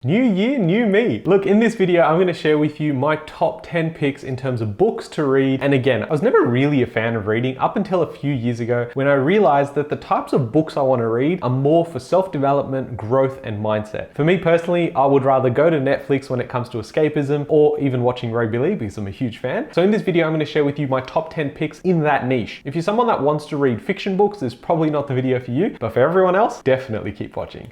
New year, new me. Look, in this video, I'm going to share with you my top 10 picks in terms of books to read. And again, I was never really a fan of reading up until a few years ago when I realized that the types of books I want to read are more for self-development, growth, and mindset. For me personally, I would rather go to Netflix when it comes to escapism or even watching rugby league because I'm a huge fan. So in this video, I'm going to share with you my top 10 picks in that niche. If you're someone that wants to read fiction books, this is probably not the video for you, but for everyone else, definitely keep watching.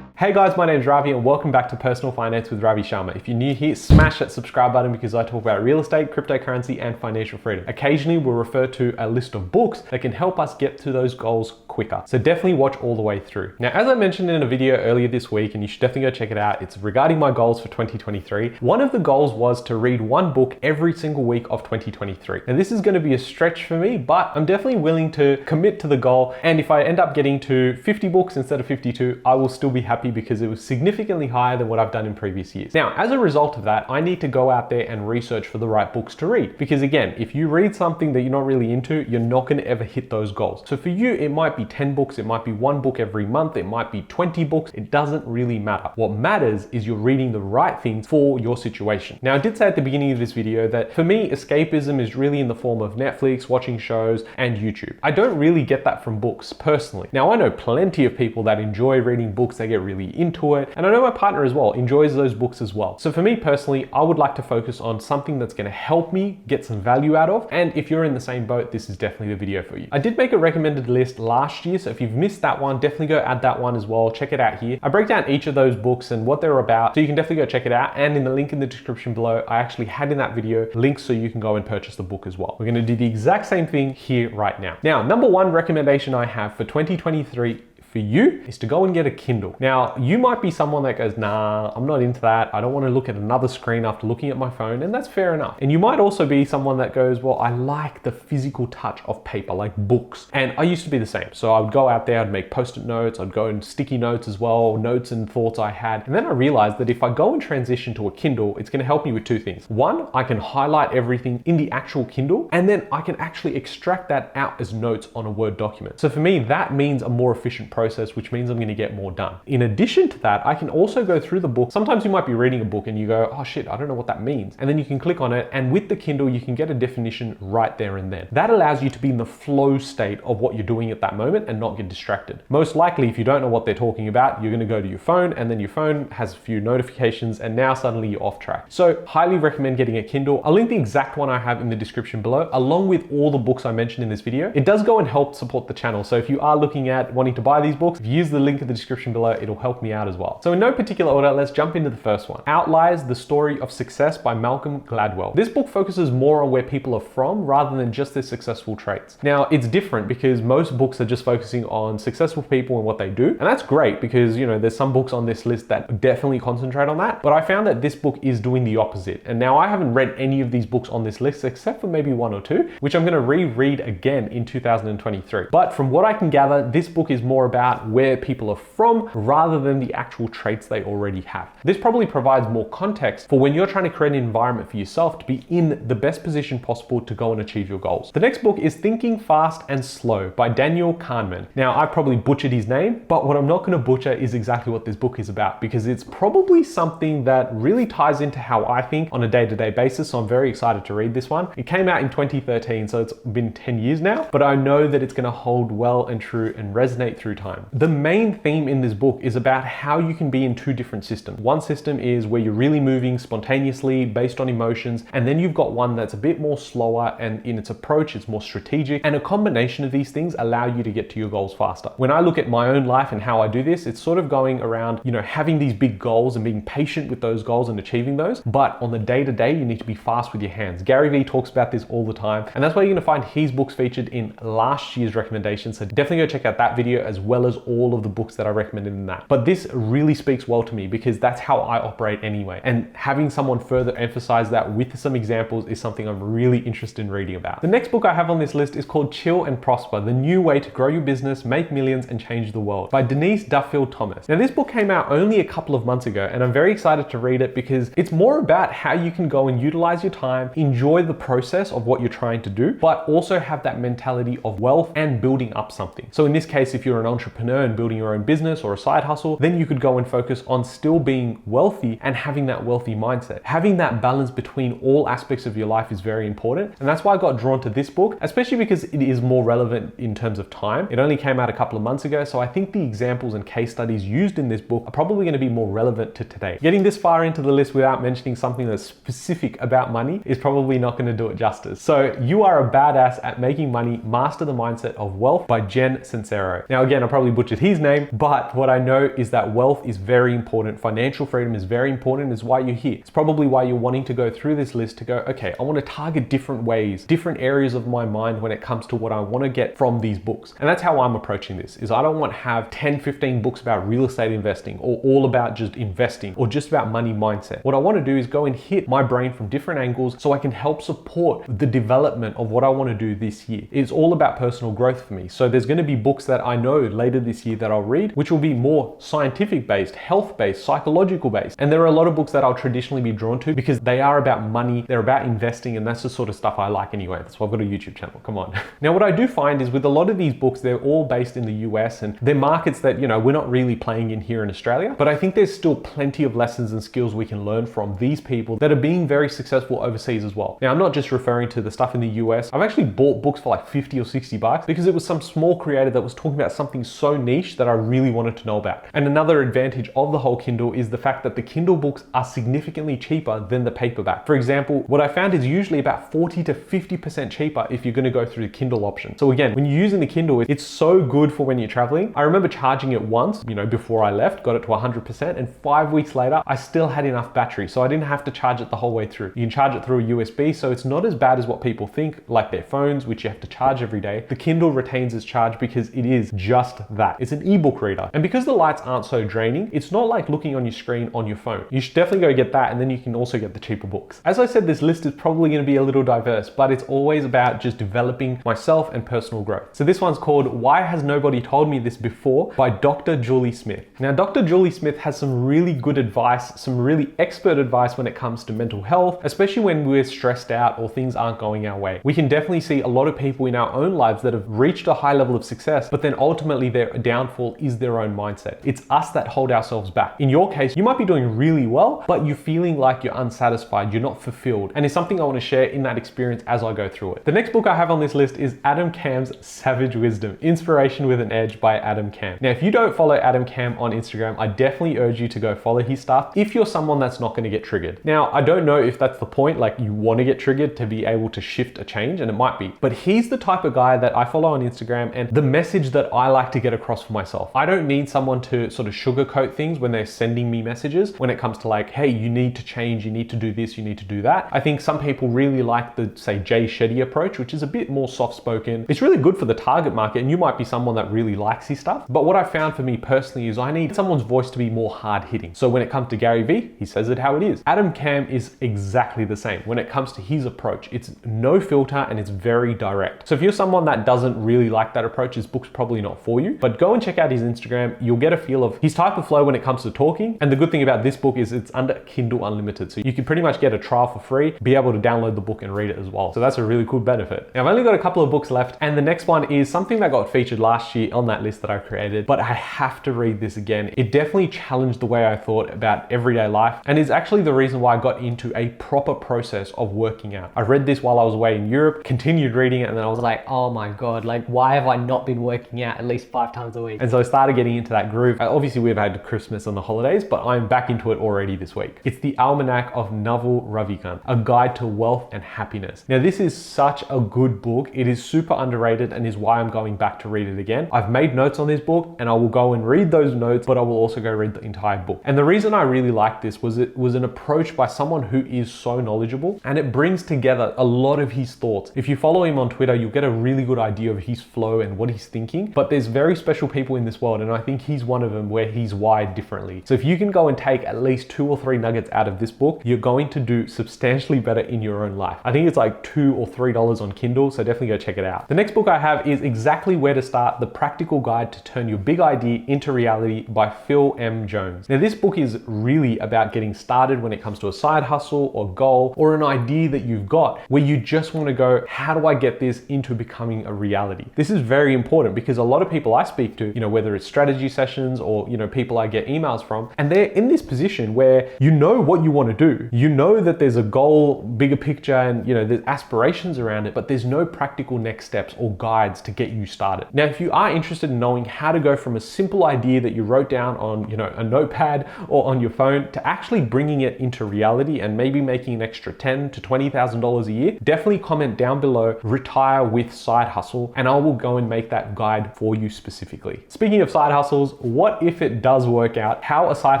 Hey guys, my name is Ravi and welcome back to Personal Finance with Ravi Sharma. If you're new here, smash that subscribe button because I talk about real estate, cryptocurrency, and financial freedom. Occasionally, we'll refer to a list of books that can help us get to those goals quicker. So definitely watch all the way through. Now, as I mentioned in a video earlier this week, and you should definitely go check it out, it's regarding my goals for 2023. One of the goals was to read one book every single week of 2023. Now, this is going to be a stretch for me, but I'm definitely willing to commit to the goal. And if I end up getting to 50 books instead of 52, I will still be happy because it was significantly higher than what I've done in previous years. Now, as a result of that, I need to go out there and research for the right books to read. Because again, if you read something that you're not really into, you're not going to ever hit those goals. So for you, it might be 10 books, it might be one book every month, it might be 20 books. It doesn't really matter. What matters is you're reading the right things for your situation. Now, I did say at the beginning of this video that for me, escapism is really in the form of Netflix, watching shows, and YouTube. I don't really get that from books personally. Now, I know plenty of people that enjoy reading books, they get really into it. And I know my partner as well enjoys those books as well. So for me personally, I would like to focus on something that's going to help me get some value out of. And if you're in the same boat, this is definitely the video for you. I did make a recommended list last year. So if you've missed that one, definitely go add that one as well. Check it out here. I break down each of those books and what they're about. So you can definitely go check it out. And in the link in the description below, I actually had in that video links so you can go and purchase the book as well. We're going to do the exact same thing here right now. Now, number one recommendation I have for 2023 for you is to go and get a Kindle. Now, you might be someone that goes, nah, I'm not into that. I don't want to look at another screen after looking at my phone, and that's fair enough. And you might also be someone that goes, well, I like the physical touch of paper, like books. And I used to be the same. So I would go out there, I'd make post-it notes, I'd go and sticky notes as well, notes and thoughts I had. And then I realized that if I go and transition to a Kindle, it's going to help me with two things. One, I can highlight everything in the actual Kindle, and then I can actually extract that out as notes on a Word document. So for me, that means a more efficient process, which means I'm going to get more done. In addition to that, I can also go through the book. Sometimes you might be reading a book and you go, oh shit, I don't know what that means. And then you can click on it, and with the Kindle, you can get a definition right there and then. That allows you to be in the flow state of what you're doing at that moment and not get distracted. Most likely, if you don't know what they're talking about, you're going to go to your phone, and then your phone has a few notifications, and now suddenly you're off track. So highly recommend getting a Kindle. I'll link the exact one I have in the description below, along with all the books I mentioned in this video. It does go and help support the channel. So if you are looking at wanting to buy these books, use the link in the description below, it'll help me out as well. So in no particular order, let's jump into the first one. Outliers: The Story of Success by Malcolm Gladwell. This book focuses more on where people are from rather than just their successful traits. Now, it's different because most books are just focusing on successful people and what they do. And that's great because, you know, there's some books on this list that definitely concentrate on that. But I found that this book is doing the opposite. And now I haven't read any of these books on this list except for maybe one or two, which I'm going to reread again in 2023. But from what I can gather, this book is more about where people are from rather than the actual traits they already have. This probably provides more context for when you're trying to create an environment for yourself to be in the best position possible to go and achieve your goals. The next book is Thinking Fast and Slow by Daniel Kahneman. Now, I probably butchered his name, but what I'm not going to butcher is exactly what this book is about, because it's probably something that really ties into how I think on a day-to-day basis. So I'm very excited to read this one. It came out in 2013, so it's been 10 years now, but I know that it's going to hold well and true and resonate through time. The main theme in this book is about how you can be in two different systems. One system is where you're really moving spontaneously based on emotions, and then you've got one that's a bit more slower, and in its approach it's more strategic, and a combination of these things allow you to get to your goals faster. When I look at my own life and how I do this, it's sort of going around, you know, having these big goals and being patient with those goals and achieving those, but on the day-to-day you need to be fast with your hands. Gary Vee talks about this all the time, and that's why you're going to find his books featured in last year's recommendations. So definitely go check out that video as well as all of the books that I recommended in that. But this really speaks well to me because that's how I operate anyway. And having someone further emphasize that with some examples is something I'm really interested in reading about. The next book I have on this list is called Chill and Prosper: The New Way to Grow Your Business, Make Millions, and Change the World by Denise Duffield Thomas. Now, this book came out only a couple of months ago, and I'm very excited to read it because it's more about how you can go and utilize your time, enjoy the process of what you're trying to do, but also have that mentality of wealth and building up something. So in this case, if you're an entrepreneur, entrepreneur and building your own business or a side hustle, then you could go and focus on still being wealthy and having that wealthy mindset. Having that balance between all aspects of your life is very important. And that's why I got drawn to this book, especially because it is more relevant in terms of time. It only came out a couple of months ago, so I think the examples and case studies used in this book are probably going to be more relevant to today. Getting this far into the list without mentioning something that's specific about money is probably not going to do it justice. So You Are a Badass at Making Money, Master the Mindset of Wealth by Jen Sincero. Now again, I probably butchered his name, but what I know is that wealth is very important. Financial freedom is very important. Is why you're here. It's probably why you're wanting to go through this list to go, okay, I want to target different ways, different areas of my mind when it comes to what I want to get from these books. And that's how I'm approaching this, is I don't want to have 10, 15 books about real estate investing or all about just investing or just about money mindset. What I want to do is go and hit my brain from different angles so I can help support the development of what I want to do this year. It's all about personal growth for me. So there's going to be books that I know later this year that I'll read, which will be more scientific based, health based, psychological based. And there are a lot of books that I'll traditionally be drawn to because they are about money, they're about investing, and that's the sort of stuff I like anyway. That's why I've got a YouTube channel, come on. Now what I do find is with a lot of these books, they're all based in the US and they're markets that, we're not really playing in here in Australia, but I think there's still plenty of lessons and skills we can learn from these people that are being very successful overseas as well. Now I'm not just referring to the stuff in the US. I've actually bought books for like 50 or 60 bucks because it was some small creator that was talking about something so niche that I really wanted to know about. And another advantage of the whole Kindle is the fact that the Kindle books are significantly cheaper than the paperback. For example, what I found is usually about 40 to 50% cheaper if you're going to go through the Kindle option. So again, when you're using the Kindle, it's so good for when you're traveling. I remember charging it once, before I left, got it to 100%, and 5 weeks later, I still had enough battery. So I didn't have to charge it the whole way through. You can charge it through a USB, so it's not as bad as what people think, like their phones, which you have to charge every day. The Kindle retains its charge because it is just that. It's an ebook reader. And because the lights aren't so draining, it's not like looking on your screen on your phone. You should definitely go get that, and then you can also get the cheaper books. As I said, this list is probably going to be a little diverse, but it's always about just developing myself and personal growth. So this one's called Why Has Nobody Told Me This Before by Dr. Julie Smith. Now, Dr. Julie Smith has some really good advice, some really expert advice when it comes to mental health, especially when we're stressed out or things aren't going our way. We can definitely see a lot of people in our own lives that have reached a high level of success, but then ultimately their downfall is their own mindset. It's us that hold ourselves back. In your case, you might be doing really well, but you're feeling like you're unsatisfied, you're not fulfilled. And it's something I want to share in that experience as I go through it. The next book I have on this list is Adam Camm's Savage Wisdom, Inspiration with an Edge by Adam Camm. Now, if you don't follow Adam Camm on Instagram, I definitely urge you to go follow his stuff if you're someone that's not going to get triggered. Now, I don't know if that's the point, like you want to get triggered to be able to shift a change, and it might be, but he's the type of guy that I follow on Instagram and the message that I like to get across for myself. I don't need someone to sort of sugarcoat things when they're sending me messages when it comes to like, hey, you need to change, you need to do this, you need to do that. I think some people really like the, say, Jay Shetty approach, which is a bit more soft-spoken. It's really good for the target market, and you might be someone that really likes his stuff. But what I found for me personally is I need someone's voice to be more hard-hitting. So when it comes to Gary Vee, he says it how it is. Adam Camm is exactly the same. When it comes to his approach, it's no filter and it's very direct. So if you're someone that doesn't really like that approach, this book's probably not for you. But go and check out his Instagram. You'll get a feel of his type of flow when it comes to talking. And the good thing about this book is it's under Kindle Unlimited. So you can pretty much get a trial for free, be able to download the book and read it as well. So that's a really cool benefit. Now, I've only got a couple of books left, and the next one is something that got featured last year on that list that I created, but I have to read this again. It definitely challenged the way I thought about everyday life, and is actually the reason why I got into a proper process of working out. I read this while I was away in Europe, continued reading it, and then I was like, oh my God, like why have I not been working out at least 5 times a week? And so I started getting into that groove. Obviously we've had Christmas and the holidays, but I'm back into it already this week. It's the Almanac of Naval Ravikant, A Guide to Wealth and Happiness. Now this is such a good book. It is super underrated and is why I'm going back to read it again. I've made notes on this book and I will go and read those notes, but I will also go read the entire book. And the reason I really liked this was it was an approach by someone who is so knowledgeable, and it brings together a lot of his thoughts. If you follow him on Twitter, you'll get a really good idea of his flow and what he's thinking, but there's very special people in this world, and I think he's one of them where he's wired differently. So if you can go and take at least 2 or 3 nuggets out of this book, you're going to do substantially better in your own life. I think it's like $2 or $3 on Kindle, so definitely go check it out. The next book I have is Exactly Where to Start, The Practical Guide to Turn Your Big Idea into Reality by Phil M. Jones. Now this book is really about getting started when it comes to a side hustle or goal or an idea that you've got where you just want to go, how do I get this into becoming a reality? This is very important because a lot of people I speak to, whether it's strategy sessions or, people I get emails from, and they're in this position where you know what you want to do. You know that there's a goal, bigger picture, and there's aspirations around it, but there's no practical next steps or guides to get you started. Now, if you are interested in knowing how to go from a simple idea that you wrote down on, a notepad or on your phone to actually bringing it into reality and maybe making an extra $10,000 to $20,000 a year, definitely comment down below, retire with side hustle, and I will go and make that guide for you specifically. Speaking of side hustles, what if it does work out? How a side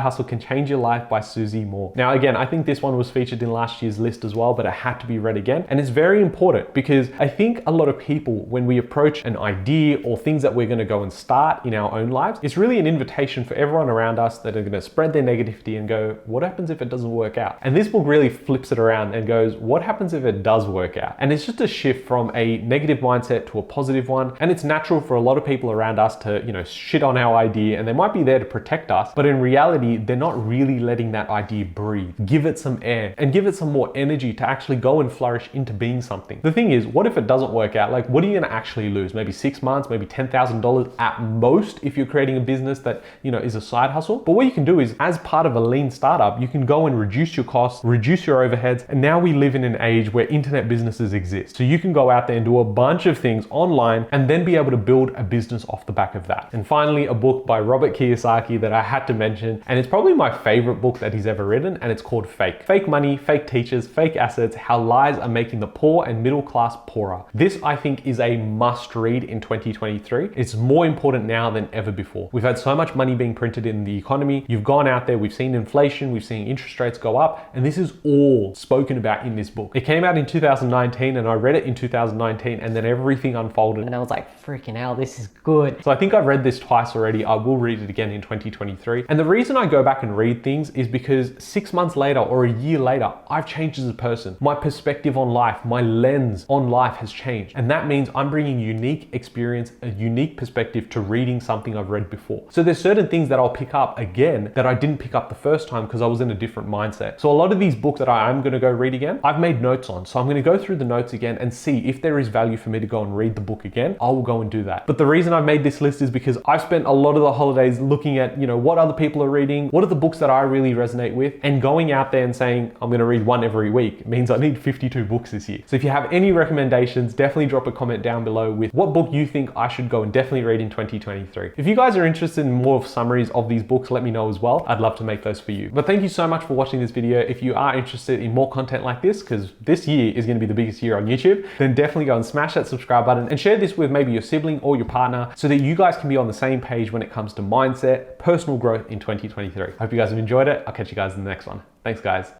hustle can change your life by Susie Moore. Now, again, I think this one was featured in last year's list as well, but it had to be read again. And it's very important because I think a lot of people, when we approach an idea or things that we're going to go and start in our own lives, it's really an invitation for everyone around us that are going to spread their negativity and go, what happens if it doesn't work out? And this book really flips it around and goes, what happens if it does work out? And it's just a shift from a negative mindset to a positive one. And it's natural for a lot of people around us to, shit on our idea, and they might be there to protect us, but in reality, they're not really letting that idea breathe. Give it some air and give it some more energy to actually go and flourish into being something. The thing is, what if it doesn't work out? Like, what are you going to actually lose? Maybe 6 months, maybe $10,000 at most if you're creating a business that, is a side hustle. But what you can do is, as part of a lean startup, you can go and reduce your costs, reduce your overheads. And now we live in an age where internet businesses exist. So you can go out there and do a bunch of things online and then be able to build a business off the back of that. And finally, a book by Robert Kiyosaki that I had to mention, and it's probably my favorite book that he's ever written, and it's called Fake. Fake money, fake teachers, fake assets, how lies are making the poor and middle class poorer. This, I think, is a must read in 2023. It's more important now than ever before. We've had so much money being printed in the economy. You've gone out there, we've seen inflation, we've seen interest rates go up, and this is all spoken about in this book. It came out in 2019 and I read it in 2019, and then everything unfolded. And I was like, freaking hell, this is good. So I think I've read this twice already. I will read it again in 2023. And the reason I go back and read things is because 6 months later or a year later, I've changed as a person. My perspective on life, my lens on life has changed. And that means I'm bringing unique experience, a unique perspective to reading something I've read before. So there's certain things that I'll pick up again that I didn't pick up the first time because I was in a different mindset. So a lot of these books that I am going to go read again, I've made notes on. So I'm going to go through the notes again and see if there is value for me to go and read the book again. I will go and do that. But the reason I've made this list is because I've spent a lot of the holidays looking at, what other people are reading, what are the books that I really resonate with, and going out there and saying, I'm going to read one every week. It means I need 52 books this year. So if you have any recommendations, definitely drop a comment down below with what book you think I should go and definitely read in 2023. If you guys are interested in more summaries of these books, let me know as well. I'd love to make those for you. But thank you so much for watching this video. If you are interested in more content like this, because this year is going to be the biggest year on YouTube, then definitely go and smash that subscribe button and share this with maybe your sibling or your partner so that you guys can be on the same page when it comes to mindset, personal growth in 2023. Hope you guys have enjoyed it. I'll catch you guys in the next one. Thanks, guys.